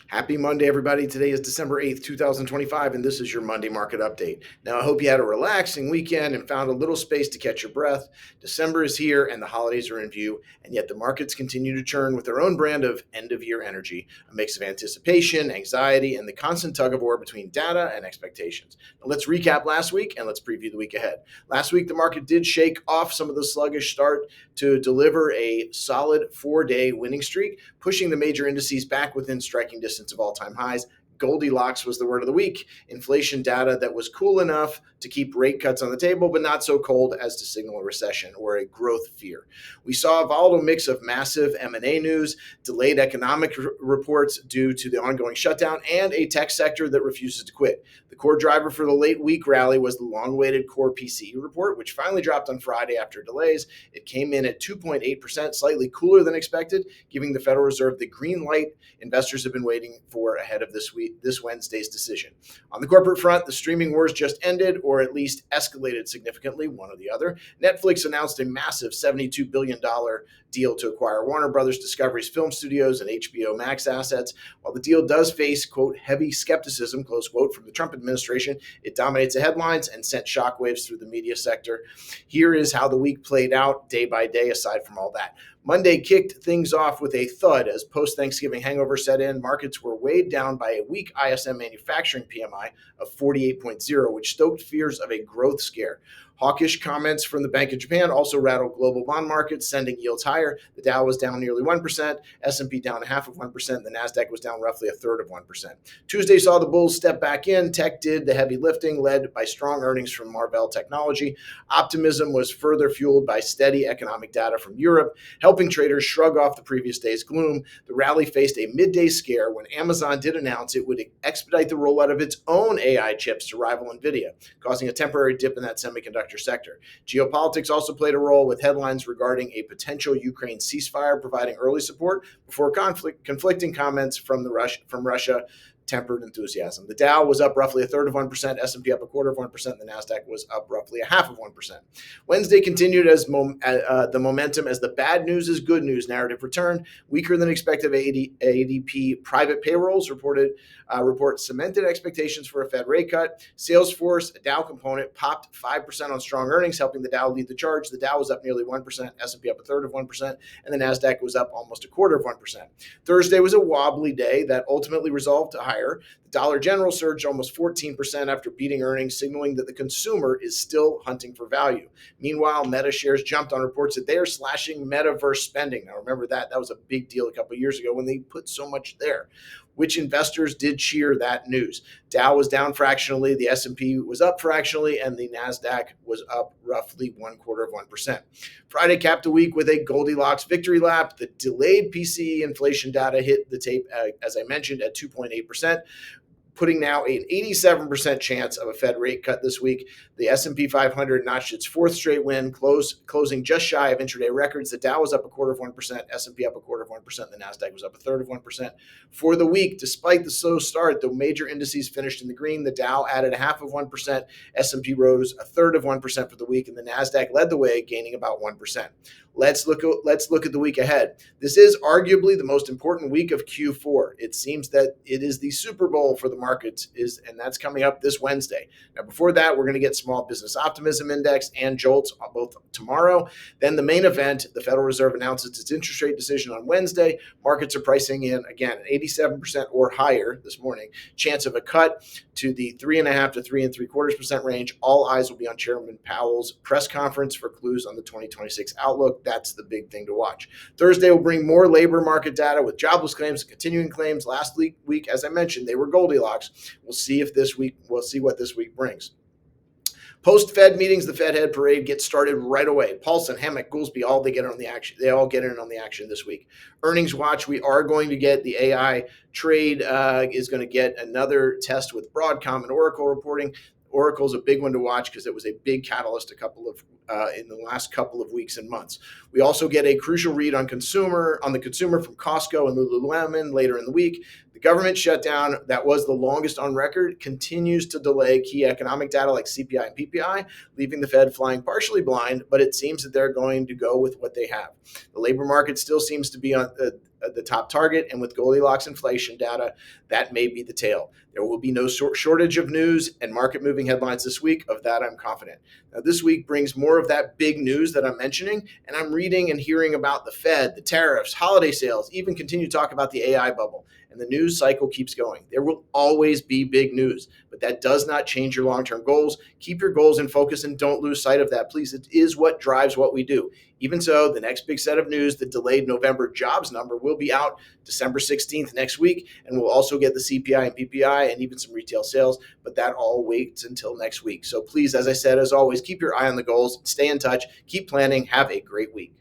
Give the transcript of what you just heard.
Happy Monday, everybody. Today is December 8th, 2025, and this is your Monday Market Update. Now, I hope you had a relaxing weekend and found a little space to catch your breath. December is here and the holidays are in view, and yet the markets continue to churn with their own brand of end-of-year energy, a mix of anticipation, anxiety, and the constant tug-of-war between data and expectations. Now, let's recap last week and let's preview the week ahead. Last week, the market did shake off some of the sluggish start to deliver a solid four-day winning streak, pushing the major indices back within striking distance of all-time highs. Goldilocks was the word of the week. Inflation data that was cool enough to keep rate cuts on the table, but not so cold as to signal a recession or a growth fear. We saw a volatile mix of massive M&A news, delayed economic reports due to the ongoing shutdown, and a tech sector that refuses to quit. The core driver for the late week rally was the long-awaited core PCE report, which finally dropped on Friday after delays. It came in at 2.8%, slightly cooler than expected, giving the Federal Reserve the green light investors have been waiting for ahead of this Wednesday's decision. On the corporate front, the streaming wars just ended, or at least escalated significantly, one or the other. Netflix announced a massive $72 billion deal to acquire Warner Brothers Discovery's film studios and HBO Max assets. While the deal does face, quote, heavy skepticism, close quote, from the Trump administration, it dominates the headlines and sent shockwaves through the media sector. Here is how the week played out day by day, aside from all that. Monday kicked things off with a thud as post-Thanksgiving hangover set in. Markets were weighed down by a weak ISM manufacturing PMI of 48.0, which stoked fears of a growth scare. Hawkish comments from the Bank of Japan also rattled global bond markets, sending yields higher. The Dow was down nearly 1%, S&P down a half of 1%, the Nasdaq was down roughly a third of 1%. Tuesday saw the bulls step back in. Tech did the heavy lifting, led by strong earnings from Marvell Technology. Optimism was further fueled by steady economic data from Europe, helping traders shrug off the previous day's gloom. The rally faced a midday scare when Amazon did announce it would expedite the rollout of its own AI chips to rival NVIDIA, causing a temporary dip in that semiconductor sector. Geopolitics also played a role, with headlines regarding a potential Ukraine ceasefire providing early support before conflicting comments from Russia tempered enthusiasm. The Dow was up roughly a third of 1%, S&P up a quarter of 1%, the Nasdaq was up roughly a half of 1%. Wednesday continued as the momentum as the bad news is good news narrative returned. Weaker than expected ADP private payrolls report cemented expectations for a Fed rate cut. Salesforce, a Dow component, popped 5% on strong earnings, helping the Dow lead the charge. The Dow was up nearly 1%, S&P up a third of 1%, and the Nasdaq was up almost a quarter of 1%. Thursday was a wobbly day that ultimately resolved to higher. The Dollar General surged almost 14% after beating earnings, signaling that the consumer is still hunting for value. Meanwhile, Meta shares jumped on reports that they are slashing metaverse spending. Now, remember that was a big deal a couple of years ago when they put so much there, which investors did cheer that news. Dow was down fractionally, the S&P was up fractionally, and the Nasdaq was up roughly 0.25%. Friday capped the week with a Goldilocks victory lap. The delayed PCE inflation data hit the tape, as I mentioned, at 2.8%. Putting now an 87% chance of a Fed rate cut this week. The S&P 500 notched its fourth straight win, closing just shy of intraday records. The Dow was up a quarter of 1%, S&P up a quarter of 1%, the Nasdaq was up a third of 1%. For the week, despite the slow start, the major indices finished in the green. The Dow added a half of 1%, S&P rose a third of 1% for the week, and the Nasdaq led the way, gaining about 1%. Let's look at the week ahead. This is arguably the most important week of Q4. It seems that it is the Super Bowl for the markets, and that's coming up this Wednesday. Now, before that, we're going to get small business optimism index and JOLTS both tomorrow. Then the main event, the Federal Reserve announces its interest rate decision on Wednesday. Markets are pricing in, again, an 87% or higher this morning chance of a cut to the 3.5% to 3.75% range. All eyes will be on Chairman Powell's press conference for clues on the 2026 outlook. That's the big thing to watch. Thursday will bring more labor market data with jobless claims and continuing claims. Last week, as I mentioned, they were Goldilocks. We'll see what this week brings. Post-Fed meetings, the Fed head parade gets started right away. Paulson, Hammack, Goolsbee, they all get in on the action this week. Earnings watch, we are going to get the AI trade is going to get another test with Broadcom and Oracle reporting. Oracle's a big one to watch because it was a big catalyst in the last couple of weeks and months. We also get a crucial read on the consumer from Costco and Lululemon later in the week. The government shutdown that was the longest on record continues to delay key economic data like CPI and PPI, leaving the Fed flying partially blind, but it seems that they're going to go with what they have. The labor market still seems to be the top target, and with Goldilocks inflation data, that may be the tail. There will be no shortage of news and market moving headlines this week. Of that, I'm confident. Now, this week brings more of that big news that I'm mentioning, and I'm reading and hearing about the Fed, the tariffs, holiday sales, even continue to talk about the AI bubble. And the news cycle keeps going. There will always be big news, but that does not change your long-term goals. Keep your goals in focus and don't lose sight of that, please. It is what drives what we do. Even so, the next big set of news, the delayed November jobs number, will be out December 16th next week, and we'll also get the CPI and PPI and even some retail sales, but that all waits until next week. So please, as I said, as always, keep your eye on the goals, stay in touch, keep planning, have a great week.